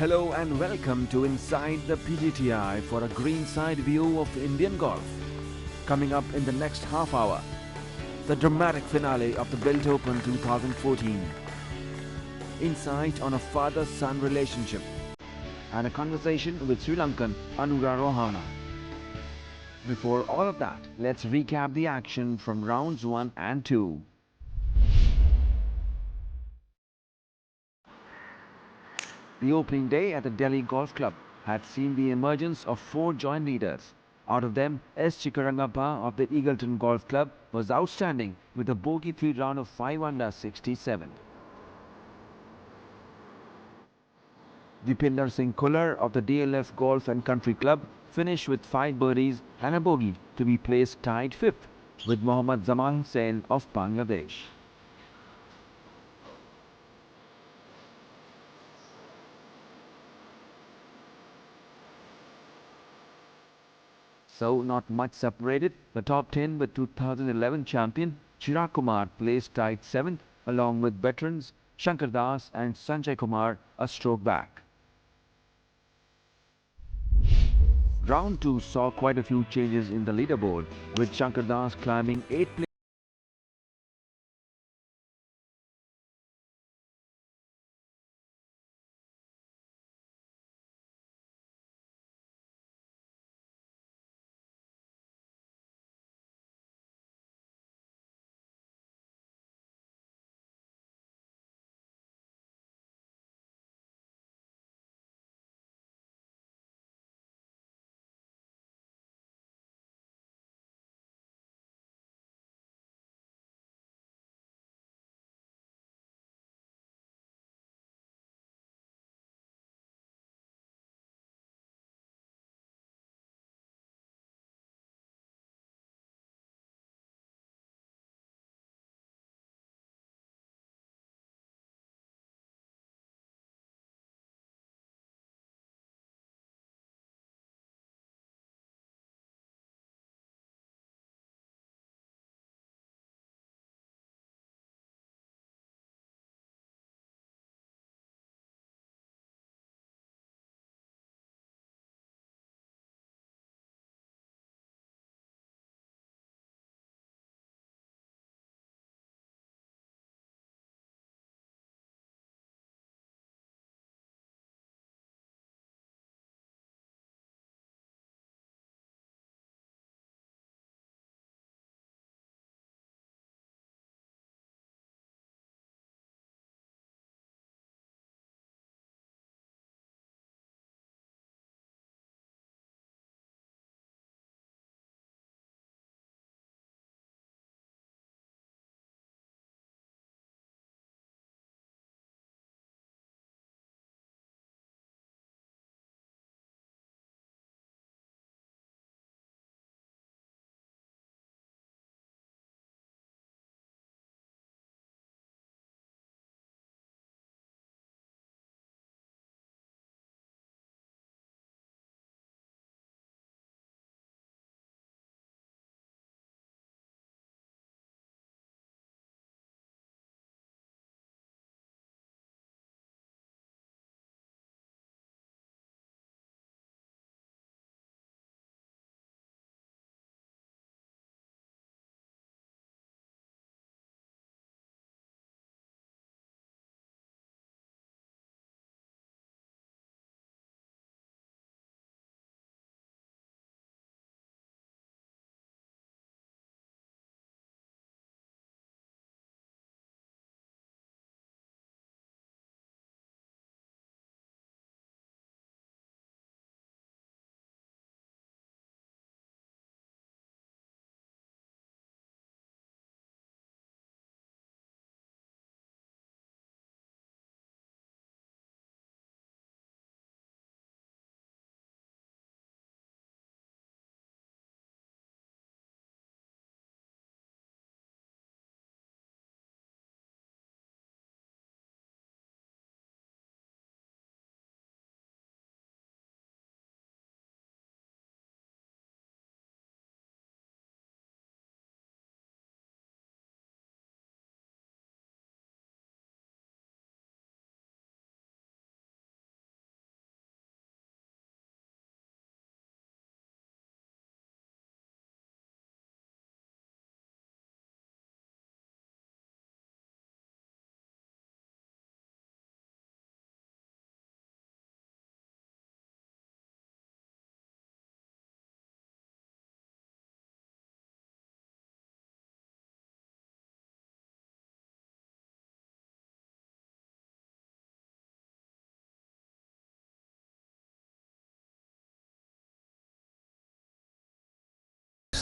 Hello and welcome to Inside the PGTI for a greenside view of Indian golf. Coming up in the next half hour, the dramatic finale of the Bilt Open 2014, insight on a father-son relationship, and a conversation with Sri Lankan Anuga Rohana. Before all of that, let's recap the action from rounds 1 and 2. The opening day at the Delhi Golf Club had seen the emergence of 4 joint leaders. Out of them, S. Chikarangappa of the Eagleton Golf Club was outstanding with a bogey-free round of 5 under 67. Dipinder Singh Kullar of the DLF Golf and Country Club finished with 5 birdies and a bogey to be placed tied 5th with Mohammad Zaman Hussain of Bangladesh. So not much separated the top 10 with 2011 champion Chirag Kumar placed tied 7th along with veterans Shankar Das and Sanjay Kumar a stroke back. Round 2 saw quite a few changes in the leaderboard with Shankar Das climbing 8 places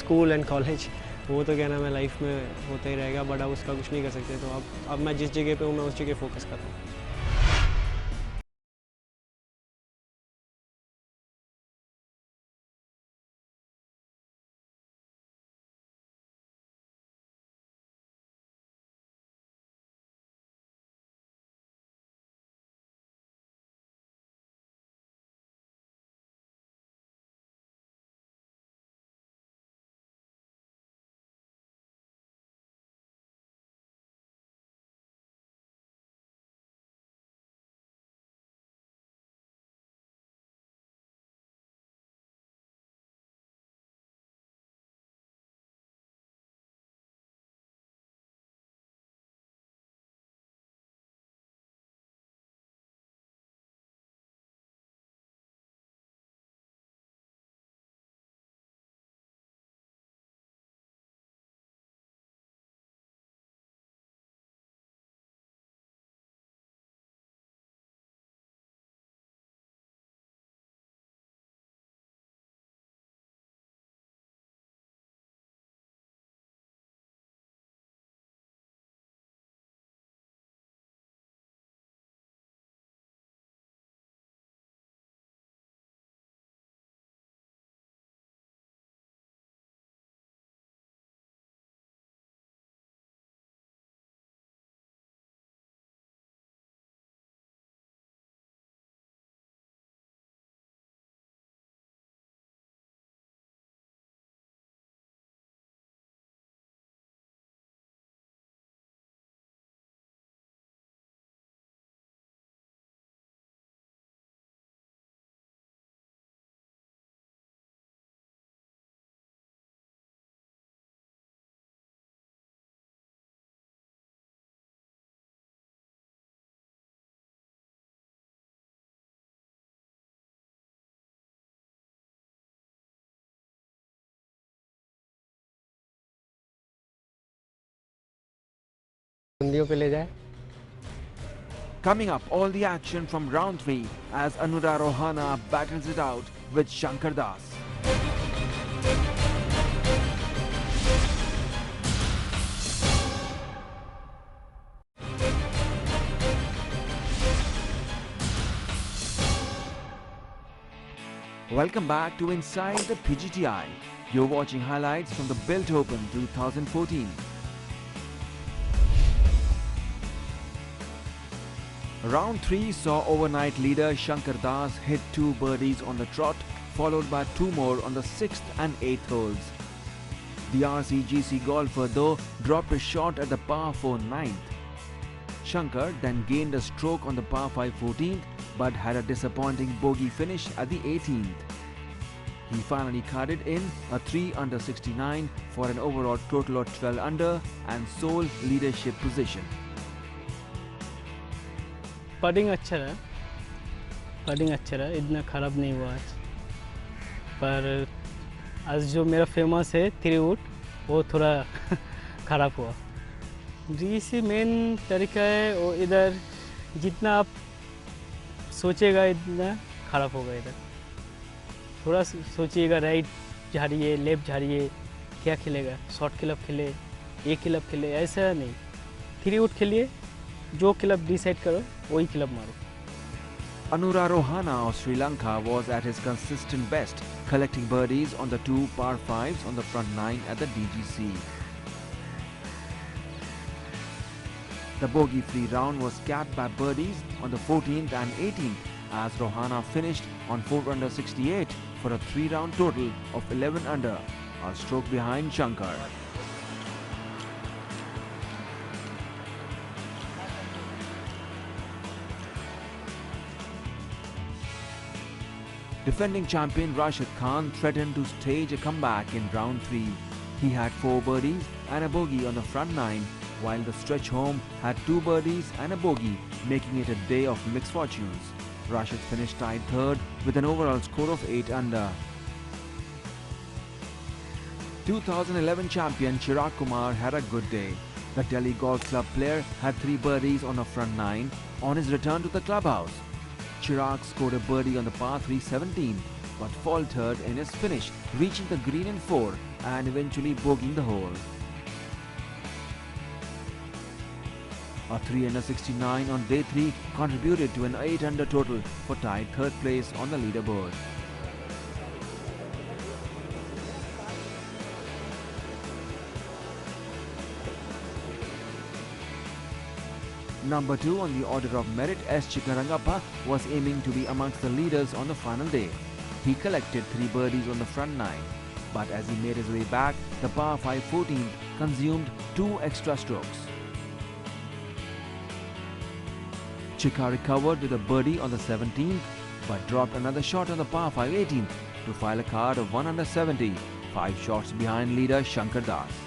school and college वो तो क्या नाम है life में होता ही रहेगा, but अब उसका कुछ नहीं कर सकते। तो अब मैं जिस जगह पे हूँ मैं उस जगह फोकस कर रहा हूँ। बंदियों पे ले जाए। Coming up, all the action from round 3 as Anura Rohana battles it out with Shankar Das. Welcome back to Inside the PGTI. You're watching highlights from the Bilt Open 2014. Round 3 saw overnight leader Shankar Das hit 2 birdies on the trot, followed by 2 more on the 6th and 8th holes. The RCGC golfer though dropped a shot at the par 4 9th. Shankar then gained a stroke on the par 5 14th but had a disappointing bogey finish at the 18th. He finally carded in a 3 under 69 for an overall total of 12 under and sole leadership position. Putting अच्छा रहा, इतना ख़राब नहीं हुआ आज। पर आज जो मेरा फेमस है 3 वुड वो थोड़ा ख़राब हुआ। जी से मेन तरीका है वो इधर जितना आप सोचेगा इतना ख़राब होगा। इधर थोड़ा सोचिएगा, राइट झाड़िए लेफ्ट झाड़िए, क्या खेलेगा, शॉर्ट क्लब खेले, एक क्लब खेले, ऐसा नहीं। 3 वुड खेलिए, जो क्लब डिसाइड करो वही क्लब मारो। Anura Rohana of Sri Lanka was at his consistent best, collecting birdies on the 2 par 5s on the front 9 at the DGC. The bogey-free round was capped by birdies on the 14th and 18th as Rohana finished on 4 under 68 for a 3-round total of 11 under, a stroke behind Shankar. Defending champion Rashid Khan threatened to stage a comeback in round 3. He had 4 birdies and a bogey on the front 9, while the stretch home had 2 birdies and a bogey, making it a day of mixed fortunes. Rashid finished tied third with an overall score of 8 under. 2011 champion Chirag Kumar had a good day. The Delhi Golf Club player had 3 birdies on the front 9 on his return to the clubhouse. Chirag scored a birdie on the par 3 17th, but faltered in his finish, reaching the green in 4 and eventually bogeying the hole. A 3 under 69 on day 3 contributed to an 8 under total for tied 3rd place on the leaderboard. Number 2 on the order of merit, S. Chikkarangappa, was aiming to be amongst the leaders on the final day. He collected 3 birdies on the front 9, but as he made his way back, the par 5 14th consumed 2 extra strokes. Chikka recovered with a birdie on the 17th, but dropped another shot on the par 5 18th to file a card of 1 under 70, 5 shots behind leader Shankar Das.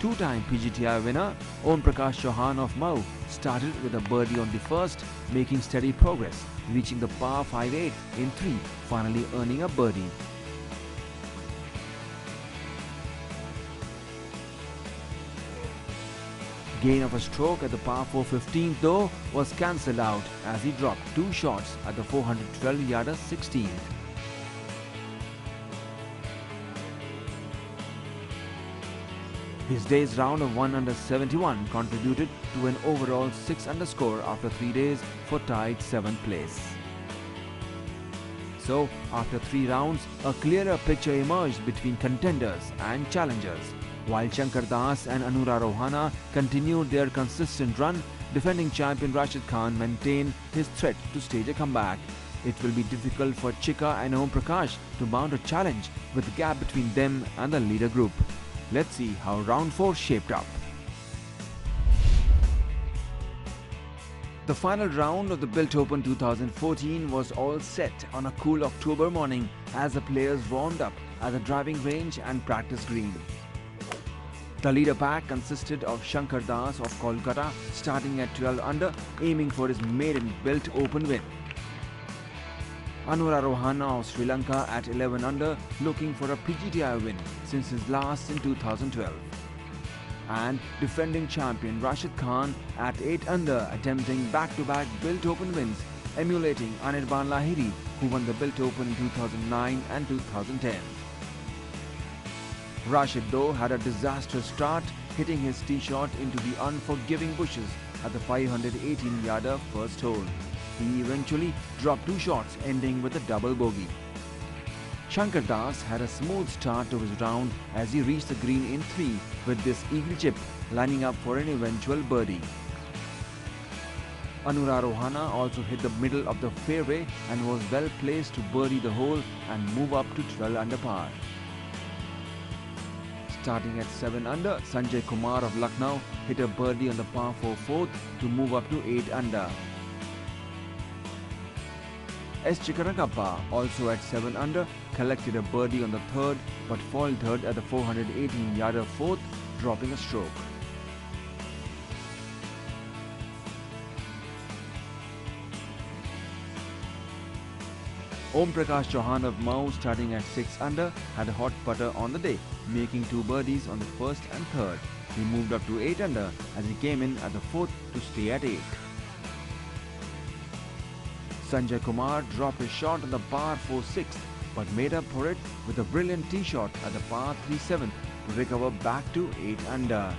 Two-time PGTI winner Om Prakash Chauhan of Mau started with a birdie on the first, making steady progress, reaching the par 5/8 in 3, finally earning a birdie. Gain of a stroke at the par 4 15th though was cancelled out as he dropped 2 shots at the 412-yarder 16th. His day's round of 1 under 71 contributed to an overall 6 under score after 3 days for tied 7th place. So, after 3 rounds, a clearer picture emerged between contenders and challengers. While Shankar Das and Anura Rohana continued their consistent run, defending champion Rashid Khan maintained his threat to stage a comeback. It will be difficult for Chikka and Om Prakash to mount a challenge with the gap between them and the leader group. Let's see how round 4 shaped up. The final round of the Bilt Open 2014 was all set on a cool October morning as the players warmed up at the driving range and practice green. The leader pack consisted of Shankar Das of Kolkata starting at 12 under, aiming for his maiden Bilt Open win. Anura Rohana of Sri Lanka at 11 under, looking for a PGTI win since his last in 2012. And defending champion Rashid Khan at 8 under, attempting back-to-back Bilt Open wins, emulating Anirban Lahiri, who won the Bilt Open in 2009 and 2010. Rashid though had a disastrous start, hitting his tee shot into the unforgiving bushes at the 518-yarder first hole. He eventually dropped 2 shots, ending with a double bogey. Shankar Das had a smooth start to his round as he reached the green in 3 with this eagle chip, lining up for an eventual birdie. Anura Rohana also hit the middle of the fairway and was well placed to birdie the hole and move up to 12 under par. Starting at 7 under, Sanjay Kumar of Lucknow hit a birdie on the par 4 4th to move up to 8 under. S. Chikkarangappa, also at 7 under, collected a birdie on the 3rd but faltered at the 418-yarder 4th, dropping a stroke. Om Prakash Chauhan of Mau, starting at 6 under, had a hot putter on the day, making 2 birdies on the 1st and 3rd. He moved up to 8 under as he came in at the 4th to stay at 8. Sanjay Kumar dropped a shot on the par 4 6th but made up for it with a brilliant tee shot at the par 3 7th to recover back to 8 under.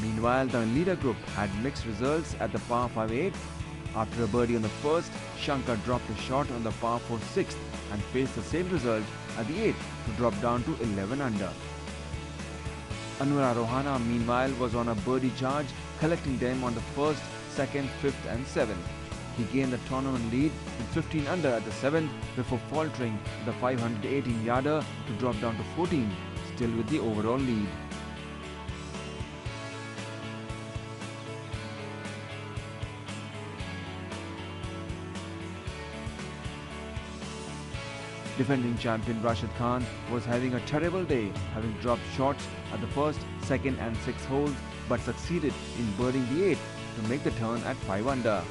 Meanwhile, the leader group had mixed results at the par 5 8. After a birdie on the first, Shankar dropped a shot on the par 4 6th and faced the same result at the 8th to drop down to 11 under. Anura Rohana, meanwhile, was on a birdie charge, collecting them on the 1st, 2nd, 5th and 7th. He gained the tournament lead with 15 under at the 7th before faltering the 518-yarder to drop down to 14, still with the overall lead. Defending champion Rashid Khan was having a terrible day, having dropped shots at the 1st, 2nd and 6th holes but succeeded in birding the 8th to make the turn at 5 under.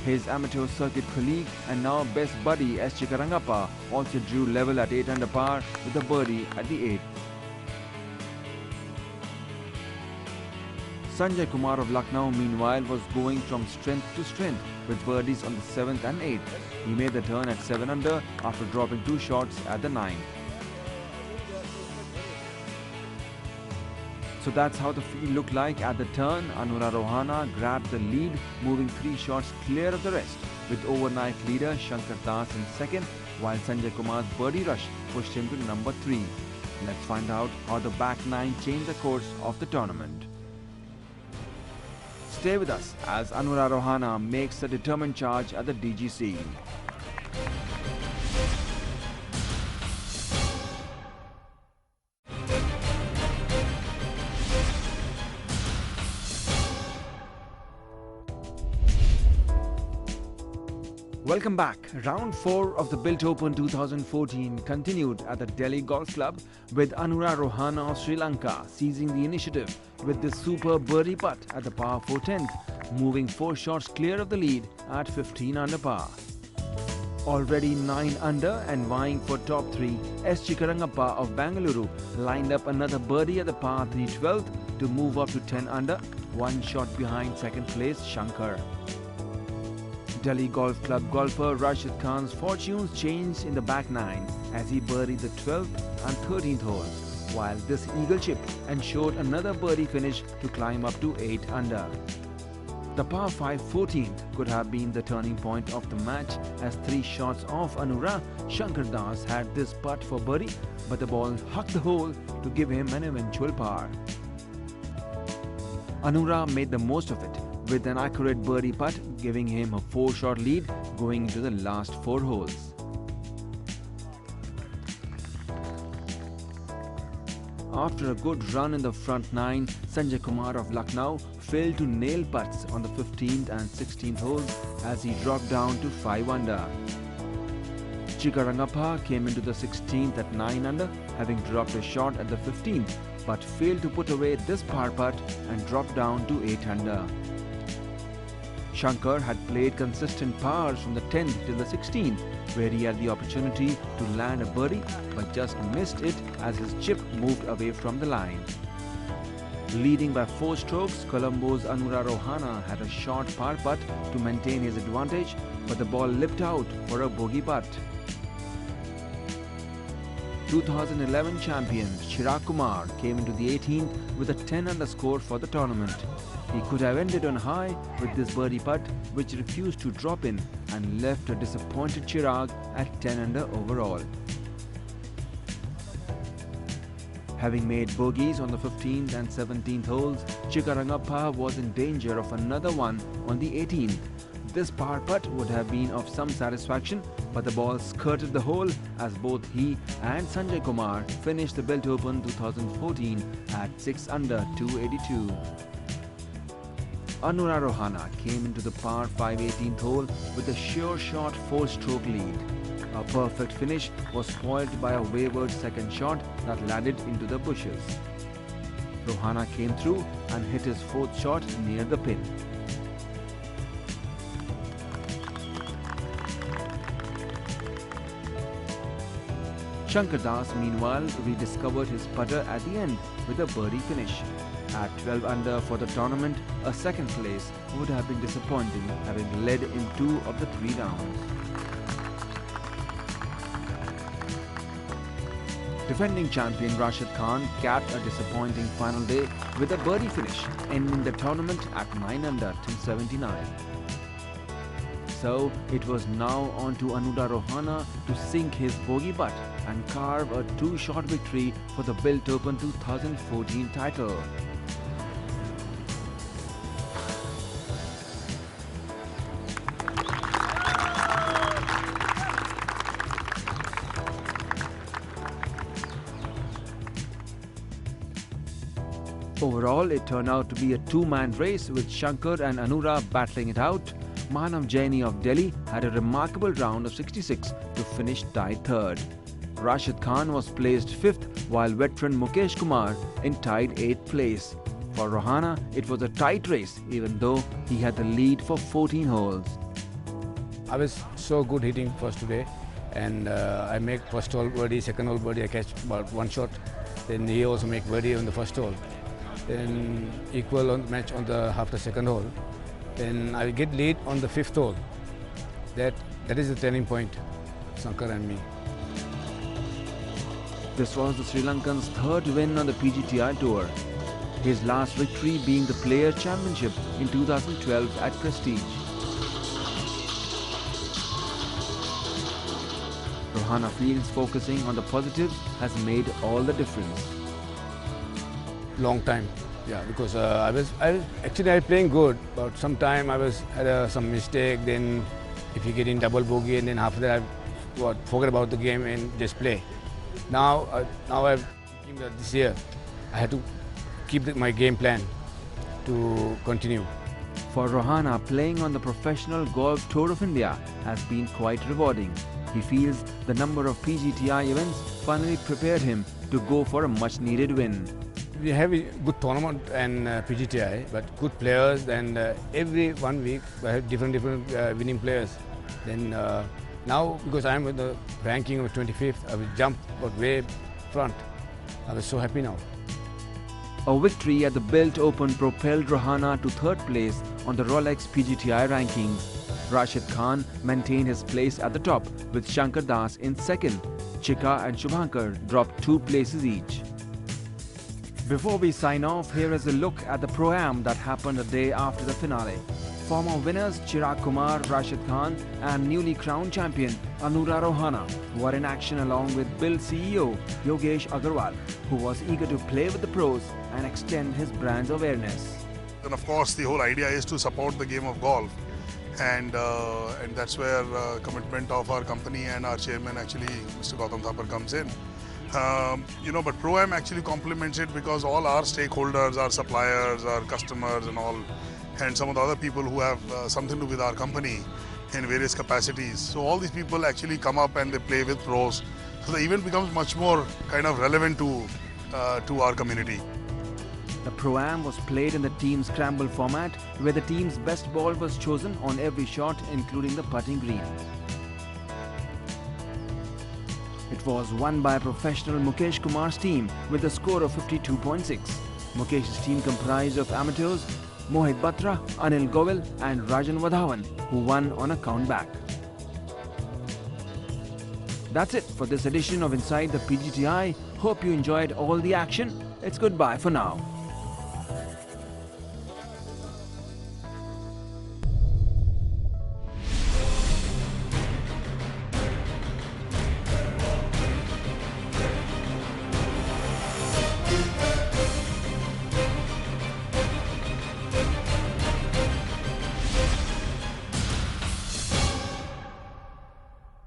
His amateur circuit colleague and now best buddy S. Chikarangappa also drew level at 8 under par with a birdie at the 8th. Sanjay Kumar of Lucknow meanwhile was going from strength to strength with birdies on the 7th and 8th. He made the turn at 7 under after dropping 2 shots at the 9th. So that's how the field looked like at the turn. Anura Rohana grabbed the lead, moving 3 shots clear of the rest, with overnight leader Shankar Das in second, while Sanjay Kumar's birdie rush pushed him to number 3. Let's find out how the back 9 changed the course of the tournament. Stay with us as Anura Rohana makes a determined charge at the DGC. Welcome back. Round 4 of the Bilt Open 2014 continued at the Delhi Golf Club with Anura Rohana of Sri Lanka seizing the initiative with this superb birdie putt at the par 4 10th, moving 4 shots clear of the lead at 15 under par. Already 9 under and vying for top 3, S. Chikarangappa of Bengaluru lined up another birdie at the par 3 12th to move up to 10 under, 1 shot behind second place Shankar. Delhi Golf Club golfer Rashid Khan's fortunes changed in the back 9 as he birdied the 12th and 13th holes, while this eagle chip ensured another birdie finish to climb up to 8 under. The par 5 14th could have been the turning point of the match as 3 shots off Anura, Shankar Das had this putt for birdie, but the ball hucked the hole to give him an eventual par. Anura made the most of it with an accurate birdie putt, giving him a 4-shot lead going into the last 4 holes. After a good run in the front 9, Sanjay Kumar of Lucknow failed to nail putts on the 15th and 16th holes as he dropped down to 5 under. Chikarangappa came into the 16th at 9 under, having dropped a shot at the 15th, but failed to put away this par putt and dropped down to 8 under. Shankar had played consistent pars from the 10th till the 16th, where he had the opportunity to land a birdie but just missed it as his chip moved away from the line. Leading by 4 strokes, Colombo's Anura Rohana had a short par putt to maintain his advantage, but the ball lipped out for a bogey putt. 2011 champion Chirag Kumar came into the 18th with a 10 under score for the tournament. He could have ended on high with this birdie putt, which refused to drop in and left a disappointed Chirag at 10 under overall. Having made bogeys on the 15th and 17th holes, Chikarangappa was in danger of another one on the 18th. This par putt would have been of some satisfaction, but the ball skirted the hole as both he and Sanjay Kumar finished the Bilt Open 2014 at 6 under 282. Anura Rohana came into the par 5 18th hole with a sure shot 4-stroke lead. A perfect finish was spoiled by a wayward second shot that landed into the bushes. Rohana came through and hit his 4th shot near the pin. Shankar Das meanwhile rediscovered his putter at the end with a birdie finish. At 12 under for the tournament, a second place would have been disappointing, having led in 2 of the 3 rounds. Defending champion Rashid Khan capped a disappointing final day with a birdie finish, ending the tournament at 9 under till 79. So it was now on to Anura Rohana to sink his bogey putt and carve a 2-shot victory for the Bilt Open 2014 title. Overall, it turned out to be a 2-man race with Shankar and Anura battling it out. Manav Jaini of Delhi had a remarkable round of 66 to finish tied 3rd. Rashid Khan was placed 5th while veteran Mukesh Kumar in tied 8th place. For Rohana, it was a tight race even though he had the lead for 14 holes. I was so good hitting first today, and I make first hole birdie, second hole birdie, I catch about one shot. Then he also make birdie on the first hole. Then equal on match on the after second hole. Then I get lead on the fifth hole. That is the turning point, Shankar and me. This was the Sri Lankan's third win on the PGTI Tour. His last victory being the Players' Championship in 2012 at Prestige. Rohana feels focusing on the positives has made all the difference. Long time, yeah, because I was playing good, but sometime I had some mistake. Then if you get in double bogey, and then after that I forget about the game and just play. Now this year I had to keep my game plan to continue. For Rohana, playing on the Professional Golf Tour of India has been quite rewarding. He feels the number of PGTI events finally prepared him to go for a much-needed win. We have a good tournament and PGTI, but good players, and every 1 week we have different winning players. Then now, because I am with the ranking of 25th, I will jump way front. I was so happy now. A victory at the Bilt Open propelled Rohana to third place on the Rolex PGTI rankings. Rashid Khan maintained his place at the top with Shankar Das in second. Chika and Shubhankar dropped 2 places each. Before we sign off, here is a look at the Pro-Am that happened a day after the finale. Former winners Chirag Kumar, Rashid Khan and newly crowned champion Anura Rohana were in action along with Bilt CEO Yogesh Agarwal, who was eager to play with the pros and extend his brand's awareness. And of course, the whole idea is to support the game of golf, and that's where commitment of our company and our chairman, actually Mr. Gautam Thapar, comes in. But Pro-Am actually complements it, because all our stakeholders, our suppliers, our customers and all, and some of the other people who have something to do with our company in various capacities. So all these people actually come up and they play with pros. So the event becomes much more kind of relevant to our community. The Pro-Am was played in the team scramble format, where the team's best ball was chosen on every shot, including the putting green. It was won by professional Mukesh Kumar's team with a score of 52.6. Mukesh's team comprised of amateurs Mohit Batra, Anil Govil and Rajan Vadhavan, who won on a countback. That's it for this edition of Inside the PGTI. Hope you enjoyed all the action. It's goodbye for now.